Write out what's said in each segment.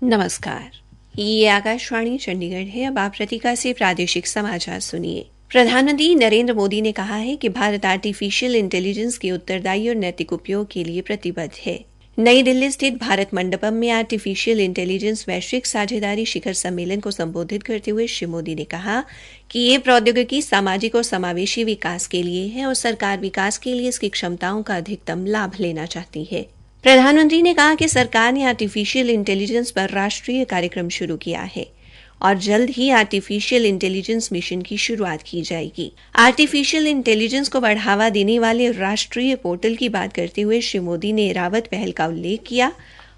नमस्कार, ये आकाशवाणी चंडीगढ़ है। अब आप रतिका से प्रादेशिक समाचार सुनिए। प्रधानमंत्री नरेंद्र मोदी ने कहा है कि भारत आर्टिफिशियल इंटेलिजेंस के उत्तरदायी और नैतिक उपयोग के लिए प्रतिबद्ध है। नई दिल्ली स्थित भारत मंडपम में आर्टिफिशियल इंटेलिजेंस वैश्विक साझेदारी शिखर सम्मेलन को संबोधित करते हुए श्री मोदी ने कहा कि ये प्रौद्योगिकी सामाजिक और समावेशी विकास के लिए है और सरकार विकास के लिए इसकी क्षमताओं का अधिकतम लाभ लेना चाहती है। प्रधानमंत्री ने कहा कि सरकार ने आर्टिफिशियल इंटेलिजेंस पर राष्ट्रीय कार्यक्रम शुरू किया है और जल्द ही आर्टिफिशियल इंटेलिजेंस मिशन की शुरुआत की जाएगी। आर्टिफिशियल इंटेलिजेंस को बढ़ावा देने वाले राष्ट्रीय पोर्टल की बात करते हुए श्री मोदी ने रावत पहल का उल्लेख किया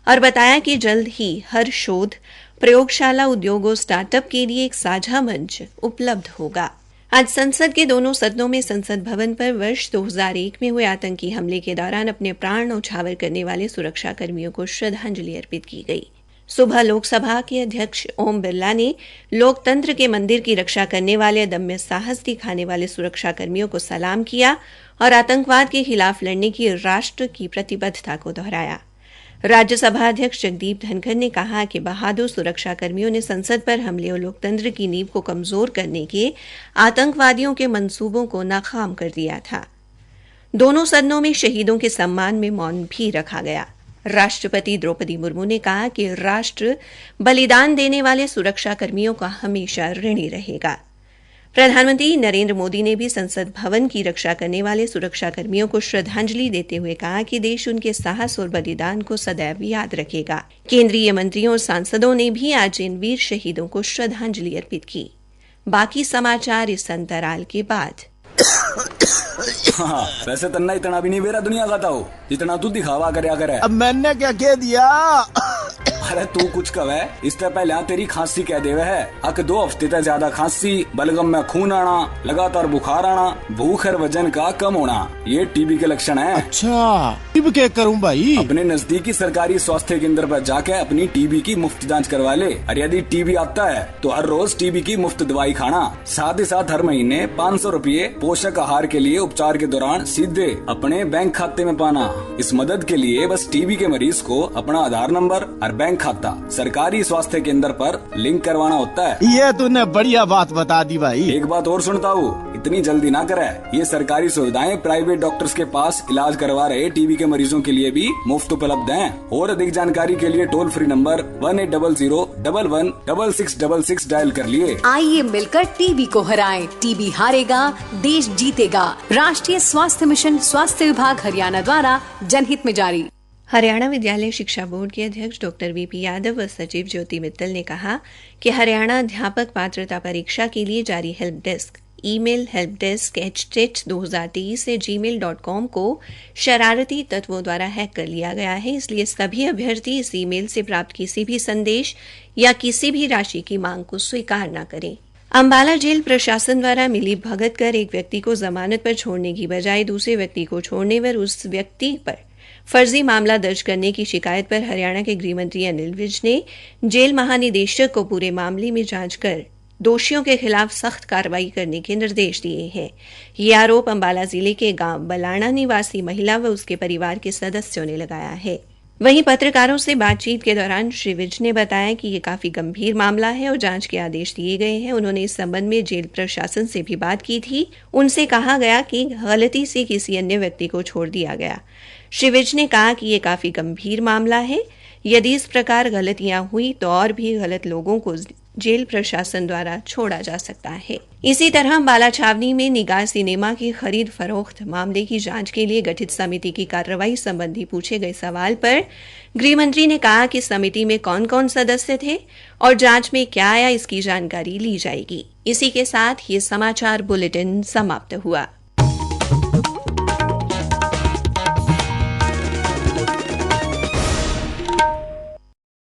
और बताया कि जल्द ही हर शोध, प्रयोगशाला, उद्योग और स्टार्टअप के लिए एक साझा मंच उपलब्ध होगा। आज संसद के दोनों सदनों में संसद भवन पर वर्ष 2001 में हुए आतंकी हमले के दौरान अपने प्राण न्यौछावर करने वाले सुरक्षा कर्मियों को श्रद्धांजलि अर्पित की गई। सुबह लोकसभा के अध्यक्ष ओम बिरला ने लोकतंत्र के मंदिर की रक्षा करने वाले अदम्य साहस दिखाने वाले सुरक्षा कर्मियों को सलाम किया और आतंकवाद के खिलाफ लड़ने की राष्ट्र की प्रतिबद्धता को दोहराया। राज्यसभा अध्यक्ष जगदीप धनखड़ ने कहा कि बहादुर सुरक्षा कर्मियों ने संसद पर हमले और लोकतंत्र की नींव को कमजोर करने के आतंकवादियों के मंसूबों को नाकाम कर दिया था। दोनों सदनों में शहीदों के सम्मान में मौन भी रखा गया। राष्ट्रपति द्रौपदी मुर्मू ने कहा कि राष्ट्र बलिदान देने वाले सुरक्षा कर्मियों का हमेशा ऋणी रहेगा। प्रधानमंत्री नरेंद्र मोदी ने भी संसद भवन की रक्षा करने वाले सुरक्षा कर्मियों को श्रद्धांजलि देते हुए कहा कि देश उनके साहस और बलिदान को सदैव याद रखेगा। केंद्रीय मंत्रियों और सांसदों ने भी आज इन वीर शहीदों को श्रद्धांजलि अर्पित की। बाकी समाचार इस अंतराल के बाद। हाँ, वैसे तन्ना इतना भी नहीं बेरा दुनिया का हो जितना तू दिखावा करया करे। अब मैंने क्या कह दिया? अरे तू कुछ कहे, इससे पहले तेरी खांसी कह देवे है। अक 2 हफ्ते तक ज्यादा खांसी, बलगम में खून आना, लगातार बुखार आना, भूख और वजन का कम होना, ये टीबी के लक्षण है। अच्छा, टीबी क्या करूं भाई? अपने नजदीकी सरकारी स्वास्थ्य केंद्र पर जाके अपनी टीबी की मुफ्त जांच करवा ले। और यदि टीबी आता है तो हर रोज टीबी की मुफ्त दवाई खाना। साथ ही साथ हर महीने 500 रुपए पोषक आहार के लिए उपचार के दौरान सीधे अपने बैंक खाते में पाना। इस मदद के लिए बस टीबी के मरीज को अपना आधार नंबर और बैंक खाता सरकारी स्वास्थ्य केंद्र पर लिंक करवाना होता है। ये तूने बढ़िया बात बता दी भाई। एक बात और सुनता हूँ, इतनी जल्दी ना करे। ये सरकारी सुविधाएं प्राइवेट डॉक्टर्स के पास इलाज करवा रहे टीबी के मरीजों के लिए भी मुफ्त उपलब्ध हैं। और अधिक जानकारी के लिए टोल फ्री नंबर 1800-11-6666 डायल कर लिए। आइए मिलकर टीबी को हराएं। टीबी हारेगा, देश जीतेगा। राष्ट्रीय स्वास्थ्य मिशन, स्वास्थ्य विभाग हरियाणा द्वारा जनहित में जारी। हरियाणा विद्यालय शिक्षा बोर्ड के अध्यक्ष डॉक्टर वीपी यादव व सचिव ज्योति मित्तल ने कहा कि हरियाणा अध्यापक पात्रता परीक्षा के लिए जारी help desk email help desk HTET 2023 से gmail.com को शरारती तत्वों द्वारा हैक कर लिया गया है। इसलिए सभी अभ्यर्थी इस ईमेल से प्राप्त किसी भी संदेश या किसी भी राशि की मांग को स्वीकार न करें। अंबाला जेल प्रशासन द्वारा मिली भगत कर एक व्यक्ति को जमानत पर छोड़ने की बजाय दूसरे व्यक्ति को छोड़ने पर उस व्यक्ति पर फर्जी मामला दर्ज करने की शिकायत पर हरियाणा के गृह मंत्री अनिल विज ने जेल महानिदेशक को पूरे मामले में जांच कर दोषियों के खिलाफ सख्त कार्रवाई करने के निर्देश दिए हैं। ये आरोप अंबाला जिले के गांव बलाणा निवासी महिला व उसके परिवार के सदस्यों ने लगाया है। वहीं पत्रकारों से बातचीत के दौरान श्री विज ने बताया कि ये काफी गंभीर मामला है और जांच के आदेश दिए गए हैं। उन्होंने इस संबंध में जेल प्रशासन से भी बात की थी। उनसे कहा गया कि गलती से किसी अन्य व्यक्ति को छोड़ दिया गया। श्री विज ने कहा कि ये काफी गंभीर मामला है। यदि इस प्रकार गलतियां हुई तो और भी गलत लोगों को जेल प्रशासन द्वारा छोड़ा जा सकता है। इसी तरह अंबाला छावनी में निगाह सिनेमा की खरीद फरोख्त मामले की जांच के लिए गठित समिति की कार्रवाई संबंधी पूछे गए सवाल पर गृह मंत्री ने कहा कि समिति में कौन कौन सदस्य थे और जांच में क्या आया, इसकी जानकारी ली जाएगी। इसी के साथ ये समाचार बुलेटिन समाप्त हुआ।